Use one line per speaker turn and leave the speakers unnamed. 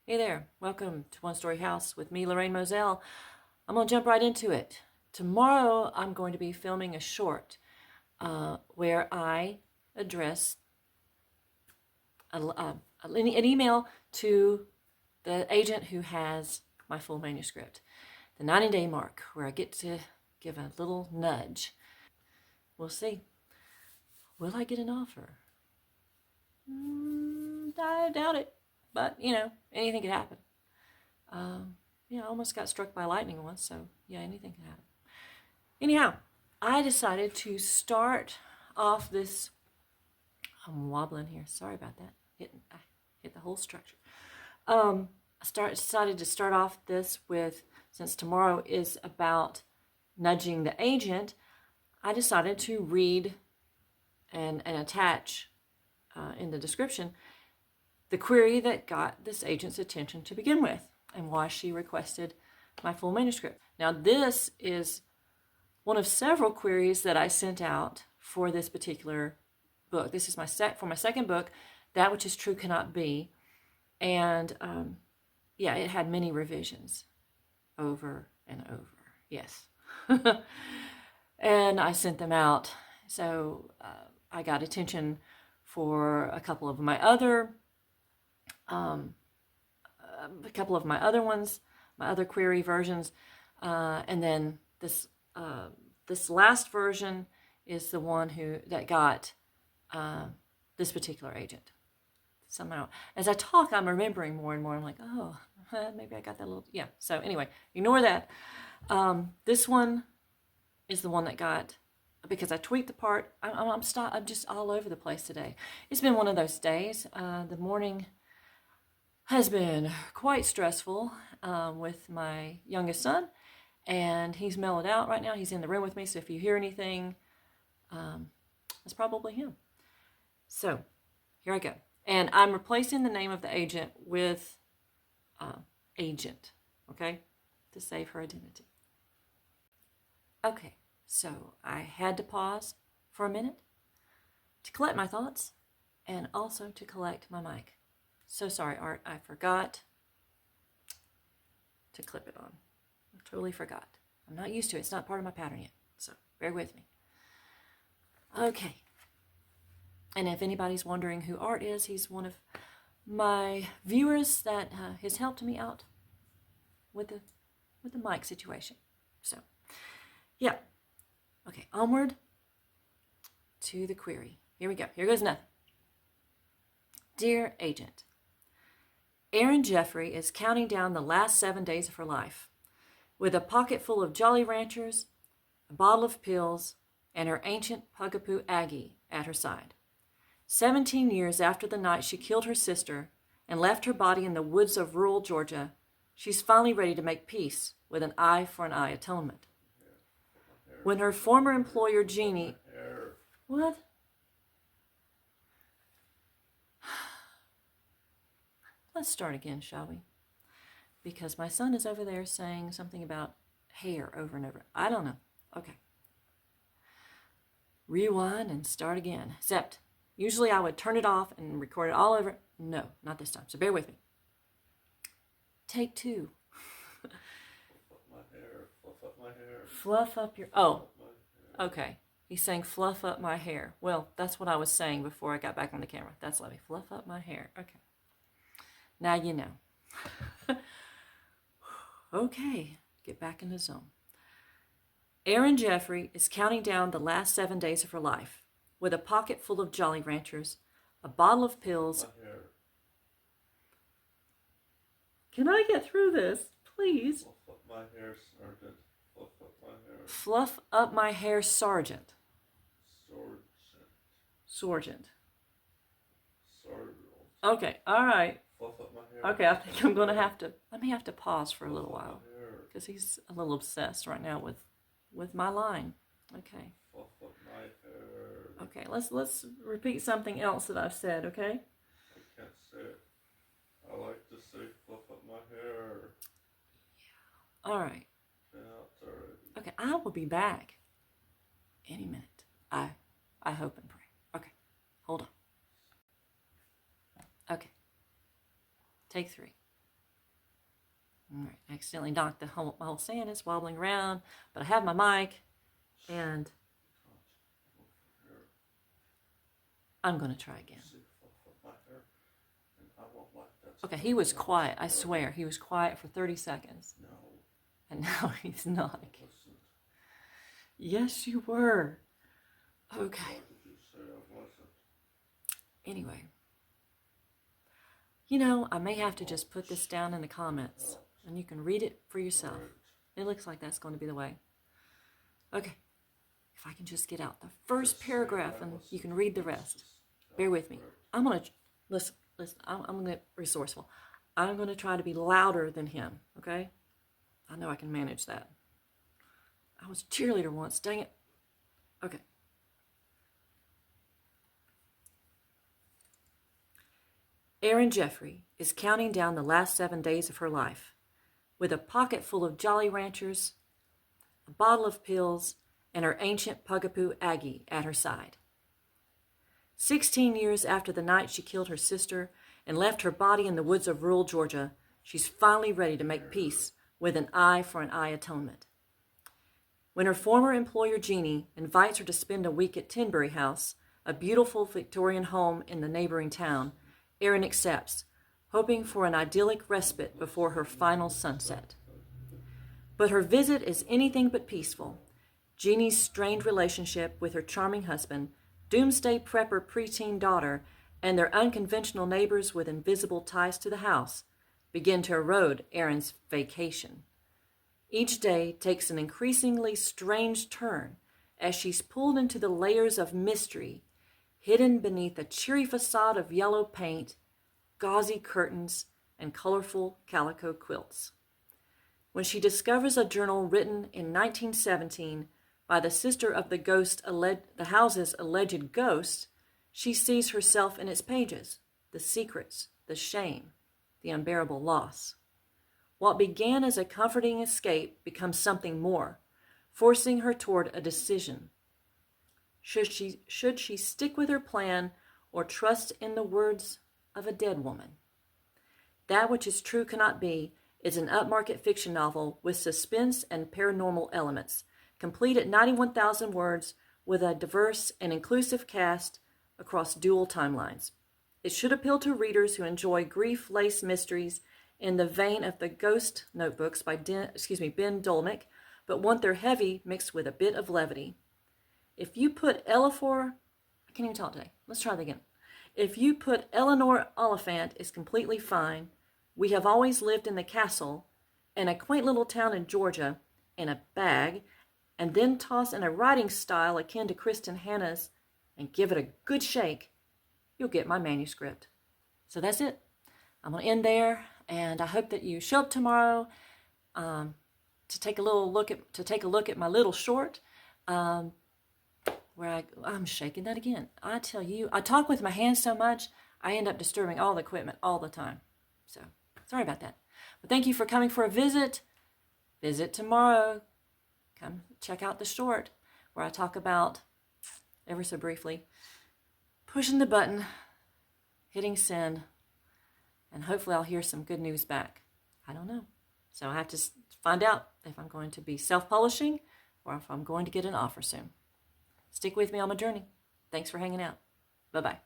Hey there, welcome to One Story House with me, Lorraine Moselle. I'm going to jump right into it. Tomorrow I'm going to be filming a short where I address an email to the agent who has my full manuscript. The 90-day mark, where I get to give a little nudge. We'll see. Will I get an offer? I doubt it, but anything could happen. I almost got struck by lightning once, so yeah, anything can happen. Anyhow, I decided to start off this. I'm wobbling here. Sorry about that. I hit the whole structure. Decided to start off this with, since tomorrow is about nudging the agent, I decided to read and attach in the description the query that got this agent's attention to begin with and why she requested my full manuscript. Now, this is one of several queries that I sent out for this particular book. This is my second book, That Which Is True Cannot Be. And it had many revisions over and over. Yes. And I sent them out. So I got attention for a couple of my other ones, my other query versions, and then this last version is the one that got this particular agent. Somehow, as I talk, I'm remembering more and more. I'm like, oh, maybe I got that little, yeah. So anyway, ignore that. This one is the one that got, because I tweaked the part. I'm just all over the place today. It's been one of those days. The morning has been quite stressful with my youngest son, and he's mellowed out right now. He's in the room with me, so if you hear anything, it's probably him. So here I go. And I'm replacing the name of the agent with agent, okay, to save her identity. Okay, so I had to pause for a minute to collect my thoughts and also to collect my mic. So sorry, Art, I forgot to clip it on. I totally forgot. I'm not used to it. It's not part of my pattern yet, so bear with me. Okay. And if anybody's wondering who Art is, he's one of my viewers that has helped me out with the mic situation. So, yeah. Okay, onward to the query. Here we go. Here goes nothing. Dear Agent, Erin Geoffrey is counting down the last 7 days of her life with a pocket full of Jolly Ranchers, a bottle of pills, and her ancient pugapoo Aggie at her side. 17 years after the night she killed her sister and left her body in the woods of rural Georgia, she's finally ready to make peace with an eye for an eye atonement. When her former employer, Genie... What? Let's start again, shall we? Because my son is over there saying something about hair over and over. I don't know. Okay. Rewind and start again. Except, usually I would turn it off and record it all over. No, not this time. So bear with me. Take 2.
Fluff up my hair. Fluff up my hair.
Fluff up your... Oh, okay. He's saying fluff up my hair. Well, that's what I was saying before I got back on the camera. That's let me fluff up my hair. Okay. Now you know. Okay, get back in the zone. Erin Geoffrey is counting down the last 7 days of her life with a pocket full of Jolly Ranchers, a bottle of pills. Can I get through this, please?
Fluff up my hair, Sergeant. Fluff up my hair.
Fluff up my hair, Sergeant.
Sergeant.
Sergeant. Okay, all right.
Fluff up my hair.
Okay, I think I'm going to have to, let me have to pause for a little while. Because he's a little obsessed right now with my line. Okay.
Fluff up my hair.
Okay, let's repeat something else that I've said, okay?
I can't say it. I like to say fluff up my hair.
Yeah. All right. Okay, I will be back any minute. I hope and pray. Okay, hold on. Okay. Take 3. All right, I accidentally knocked my whole stand. It's wobbling around, but I have my mic, and I'm going to try again. Okay, he was quiet. I swear, he was quiet for 30 seconds.
No.
And now he's not. Yes, you were. Okay. Anyway. You know, I may have to just put this down in the comments, and you can read it for yourself. It looks like that's going to be the way. Okay. If I can just get out the first paragraph, and you can read the rest. Bear with me. I'm going to, listen, I'm going to get resourceful. I'm going to try to be louder than him, okay? I know I can manage that. I was a cheerleader once, dang it. Okay. Erin Geoffrey is counting down the last 7 days of her life, with a pocket full of Jolly Ranchers, a bottle of pills, and her ancient pugapoo Aggie at her side. 16 years after the night she killed her sister and left her body in the woods of rural Georgia, she's finally ready to make peace with an eye for an eye atonement. When her former employer, Genie, invites her to spend a week at Tenbury House, a beautiful Victorian home in the neighboring town, Erin accepts, hoping for an idyllic respite before her final sunset. But her visit is anything but peaceful. Genie's strained relationship with her charming husband, doomsday prepper preteen daughter, and their unconventional neighbors with invisible ties to the house begin to erode Erin's vacation. Each day takes an increasingly strange turn as she's pulled into the layers of mystery hidden beneath a cheery facade of yellow paint, gauzy curtains, and colorful calico quilts. When she discovers a journal written in 1917 by the sister of the house's alleged ghost, she sees herself in its pages, the secrets, the shame, the unbearable loss. What began as a comforting escape becomes something more, forcing her toward a decision. Should she stick with her plan or trust in the words of a dead woman? That which is true cannot be is an upmarket fiction novel with suspense and paranormal elements, complete at 91,000 words with a diverse and inclusive cast across dual timelines. It should appeal to readers who enjoy grief-laced mysteries in the vein of the Ghost Notebooks by Ben Dolnick, but want their heavy mixed with a bit of levity. If you put I can't even talk today. Let's try that again. If you put Eleanor Oliphant is completely fine, We Have Always Lived in the Castle, and A Quaint Little Town in Georgia, in a bag, and then toss in a writing style akin to Kristen Hanna's and give it a good shake, you'll get my manuscript. So that's it. I'm going to end there, and I hope that you show up tomorrow to take a look at my little short, where I'm shaking that again. I tell you, I talk with my hands so much, I end up disturbing all the equipment all the time. So sorry about that. But thank you for coming for a visit. Visit tomorrow. Come check out the short where I talk about, ever so briefly, pushing the button, hitting send, and hopefully I'll hear some good news back. I don't know. So I have to find out if I'm going to be self-publishing or if I'm going to get an offer soon. Stick with me on my journey. Thanks for hanging out. Bye-bye.